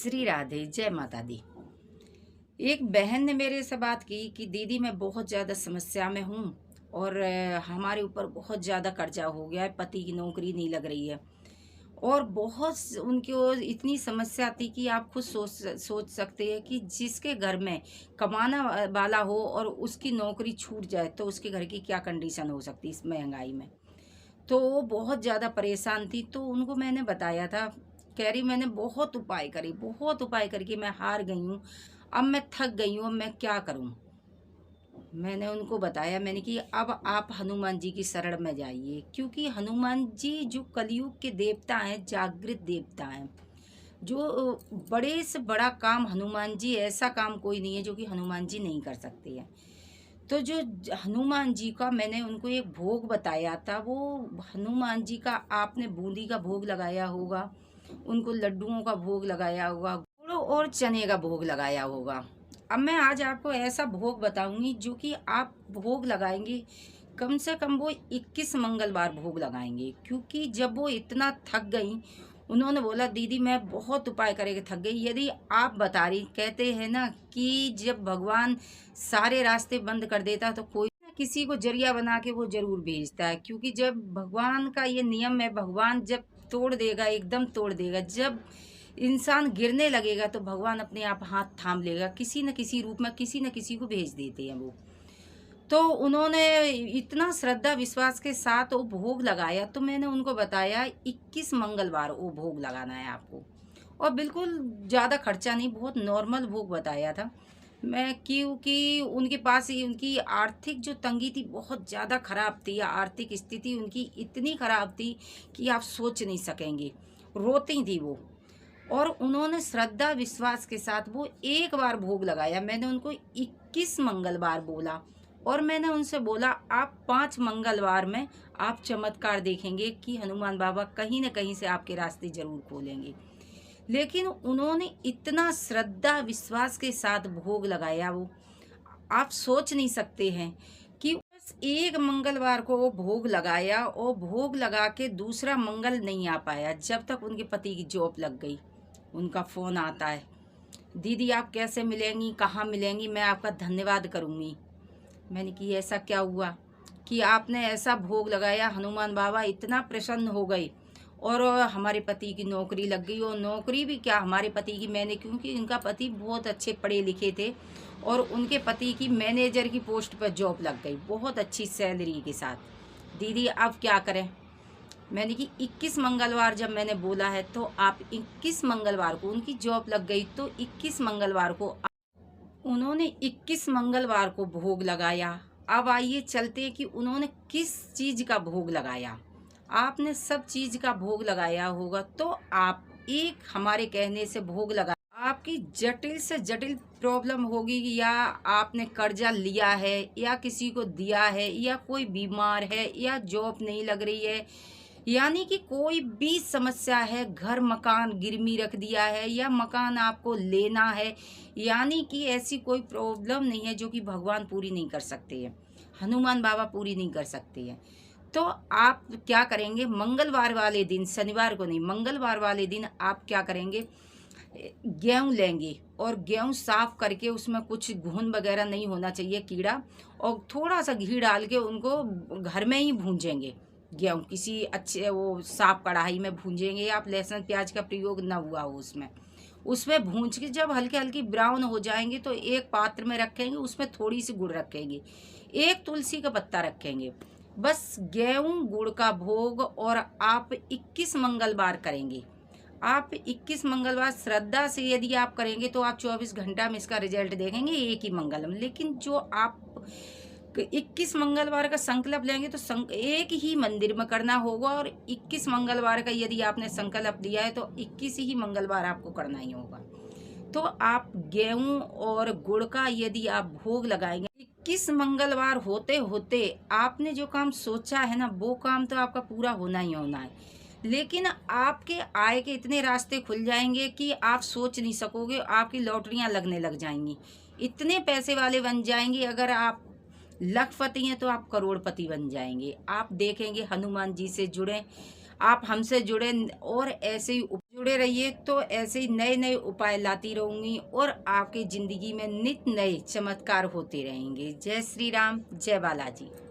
श्री राधे, जय माता दी। एक बहन ने मेरे से बात की कि दीदी मैं बहुत ज़्यादा समस्या में हूँ और हमारे ऊपर बहुत ज़्यादा कर्जा हो गया है, पति की नौकरी नहीं लग रही है और उनकी ओर इतनी समस्या थी कि आप खुद सोच सकते हैं कि जिसके घर में कमाना वाला हो और उसकी नौकरी छूट जाए तो उसके घर की क्या कंडीशन हो सकती है इस महंगाई में। तो वो बहुत ज़्यादा परेशान थी, तो उनको मैंने बताया था। कह रही मैंने बहुत उपाय करे, बहुत उपाय करके मैं हार गई हूँ, अब मैं थक गई हूँ, अब मैं क्या करूँ। मैंने उनको बताया, मैंने कि अब आप हनुमान जी की शरण में जाइए, क्योंकि हनुमान जी जो कलयुग के देवता हैं, जागृत देवता हैं। जो बड़े से बड़ा काम हनुमान जी, ऐसा काम कोई नहीं है जो कि हनुमान जी नहीं कर सकते हैं। तो जो हनुमान जी का मैंने उनको एक भोग बताया था, वो हनुमान जी का आपने बूंदी का भोग लगाया होगा, उनको लड्डुओं का भोग लगाया होगा, गुड़ और चने का भोग लगाया होगा। अब मैं आज आपको ऐसा भोग बताऊंगी जो कि आप भोग लगाएंगे, कम से कम वो 21 मंगलवार भोग लगाएंगे, क्योंकि जब वो इतना थक गई, उन्होंने बोला दीदी मैं बहुत उपाय करके थक गई। यदि आप बता रही, कहते हैं ना कि जब भगवान सारे रास्ते बंद कर देता तो कोई ना किसी को जरिया बना के वो जरूर भेजता है, क्योंकि जब भगवान का ये नियम है, भगवान जब तोड़ देगा, एकदम तोड़ देगा। जब इंसान गिरने लगेगा तो भगवान अपने आप हाथ थाम लेगा, किसी न किसी रूप में किसी न किसी को भेज देते हैं वो। तो उन्होंने इतना श्रद्धा विश्वास के साथ वो भोग लगाया, तो मैंने उनको बताया 21 मंगलवार वो भोग लगाना है आपको, और बिल्कुल ज़्यादा खर्चा नहीं, बहुत नॉर्मल भोग बताया था मैं। क्योंकि उनके पास ही उनकी आर्थिक जो तंगी थी बहुत ज़्यादा खराब थी, आर्थिक स्थिति उनकी इतनी खराब थी कि आप सोच नहीं सकेंगे, रोती थी वो। और उन्होंने श्रद्धा विश्वास के साथ वो एक बार भोग लगाया। मैंने उनको 21 मंगलवार बोला, और मैंने उनसे बोला आप 5 मंगलवार में आप चमत्कार देखेंगे कि हनुमान बाबा कहीं न कहीं से आपके रास्ते ज़रूर खोलेंगे। लेकिन उन्होंने इतना श्रद्धा विश्वास के साथ भोग लगाया, वो आप सोच नहीं सकते हैं कि बस एक मंगलवार को वो भोग लगाया, और भोग लगा के दूसरा मंगल नहीं आ पाया जब तक उनके पति की जॉब लग गई। उनका फ़ोन आता है, दीदी आप कैसे मिलेंगी, कहाँ मिलेंगी, मैं आपका धन्यवाद करूँगी। मैंने कि ऐसा क्या हुआ कि आपने ऐसा भोग लगाया, हनुमान बाबा इतना प्रसन्न हो गए और हमारे पति की नौकरी लग गई। और नौकरी भी क्या, हमारे पति की, मैंने, क्योंकि इनका पति बहुत अच्छे पढ़े लिखे थे और उनके पति की मैनेजर की पोस्ट पर जॉब लग गई, बहुत अच्छी सैलरी के साथ। दीदी अब क्या करें। मैंने कि 21 मंगलवार जब मैंने बोला है, तो आप 21 मंगलवार को, उनकी जॉब लग गई तो 21 मंगलवार को उन्होंने 21 मंगलवार को भोग लगाया। अब आइए चलते हैं कि उन्होंने किस चीज़ का भोग लगाया। आपने सब चीज़ का भोग लगाया होगा, तो आप एक हमारे कहने से भोग लगा, आपकी जटिल से जटिल प्रॉब्लम होगी, या आपने कर्जा लिया है या किसी को दिया है, या कोई बीमार है, या जॉब नहीं लग रही है, यानी कि कोई भी समस्या है, घर मकान गिरवी रख दिया है या मकान आपको लेना है, यानी कि ऐसी कोई प्रॉब्लम नहीं है जो कि भगवान पूरी नहीं कर सकते हैं, हनुमान बाबा पूरी नहीं कर सकते हैं। तो आप क्या करेंगे, मंगलवार वाले दिन, शनिवार को नहीं, मंगलवार वाले दिन आप क्या करेंगे, गेहूँ लेंगे और गेहूँ साफ करके उसमें कुछ घुन वगैरह नहीं होना चाहिए, कीड़ा, और थोड़ा सा घी डाल के उनको घर में ही भूंजेंगे। गेहूँ किसी अच्छे वो साफ कढ़ाई में भूंजेंगे, आप लहसुन प्याज का प्रयोग ना हुआ हो उसमें, उसमें भूंज के जब हल्के हल्की ब्राउन हो जाएंगे तो एक पात्र में रखेंगे, उसमें थोड़ी सी गुड़ रखेंगे, एक तुलसी का पत्ता रखेंगे। बस गेहूँ गुड़ का भोग, और आप 21 मंगलवार करेंगे। आप 21 मंगलवार श्रद्धा से यदि आप करेंगे तो आप 24 घंटा में इसका रिजल्ट देखेंगे, एक ही मंगल में। लेकिन जो आप 21 मंगलवार का संकल्प लेंगे तो एक ही मंदिर में करना होगा, और 21 मंगलवार का यदि आपने संकल्प लिया है तो 21 ही मंगलवार आपको करना ही होगा। तो आप गेहूं और गुड़ का यदि आप भोग लगाएंगे, 21 मंगलवार होते होते आपने जो काम सोचा है ना, वो काम तो आपका पूरा होना ही होना है। लेकिन आपके आय के इतने रास्ते खुल जाएंगे कि आप सोच नहीं सकोगे, आपकी लॉटरियां लगने लग जाएंगी, इतने पैसे वाले बन जाएंगे। अगर आप लखपति हैं तो आप करोड़पति बन जाएंगे। आप देखेंगे हनुमान जी से जुड़ें, आप हमसे जुड़े और ऐसे ही जुड़े रहिए, तो ऐसे ही नए नए उपाय लाती रहूंगी और आपकी जिंदगी में नित नए चमत्कार होते रहेंगे। जय श्री राम, जय बालाजी।